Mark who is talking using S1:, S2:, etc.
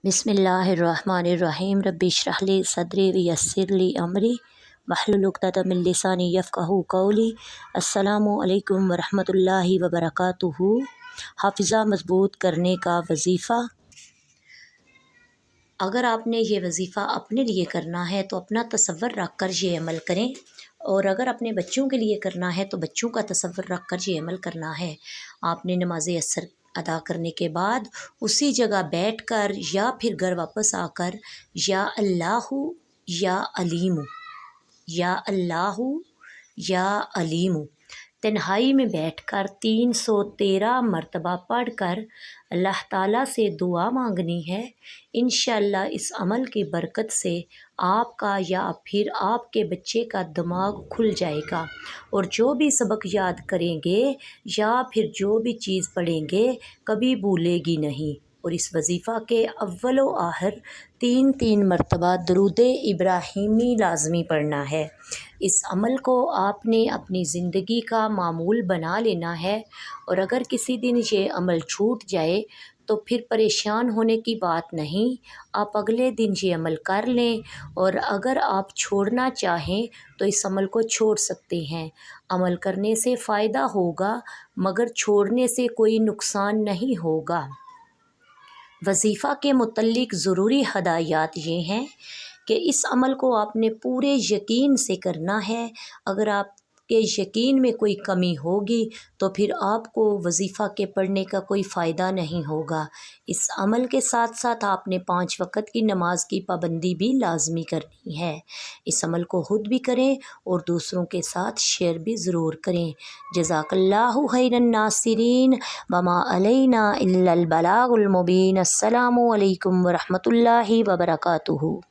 S1: بسم اللہ الرحمن الرحیم رب اشرح لی صدری ویسر لی امری واحلل عقدۃ من لسانی یفقہوا قولی۔ السلام علیکم ورحمۃ اللہ وبرکاتہ۔ حافظہ مضبوط کرنے کا وظیفہ۔ اگر آپ نے یہ وظیفہ اپنے لیے کرنا ہے تو اپنا تصور رکھ کر یہ عمل کریں، اور اگر اپنے بچوں کے لیے کرنا ہے تو بچوں کا تصور رکھ کر یہ عمل کرنا ہے۔ آپ نے نماز عصر ادا کرنے کے بعد اسی جگہ بیٹھ کر یا پھر گھر واپس آ کر یا اللہ یا علیم، یا اللہ یا علیم تنہائی میں بیٹھ کر 313 مرتبہ پڑھ کر اللہ تعالیٰ سے دعا مانگنی ہے۔ انشاءاللہ اس عمل کی برکت سے آپ کا یا پھر آپ کے بچے کا دماغ کھل جائے گا، اور جو بھی سبق یاد کریں گے یا پھر جو بھی چیز پڑھیں گے کبھی بھولے گی نہیں۔ اور اس وظیفہ کے اول و آخر 3 مرتبہ درود ابراہیمی لازمی پڑھنا ہے۔ اس عمل کو آپ نے اپنی زندگی کا معمول بنا لینا ہے، اور اگر کسی دن یہ عمل چھوٹ جائے تو پھر پریشان ہونے کی بات نہیں، آپ اگلے دن یہ عمل کر لیں، اور اگر آپ چھوڑنا چاہیں تو اس عمل کو چھوڑ سکتے ہیں۔ عمل کرنے سے فائدہ ہوگا مگر چھوڑنے سے کوئی نقصان نہیں ہوگا۔ وظیفہ کے متعلق ضروری ہدایات یہ ہیں کہ اس عمل کو آپ نے پورے یقین سے کرنا ہے۔ اگر آپ کے یقین میں کوئی کمی ہوگی تو پھر آپ کو وظیفہ کے پڑھنے کا کوئی فائدہ نہیں ہوگا۔ اس عمل کے ساتھ ساتھ آپ نے 5 وقت کی نماز کی پابندی بھی لازمی کرنی ہے۔ اس عمل کو خود بھی کریں اور دوسروں کے ساتھ شیئر بھی ضرور کریں۔ جزاک اللہ خیر الناصرین، وما علینا الا البلاغ المبین۔ السلام علیکم ورحمۃ اللہ وبرکاتہ۔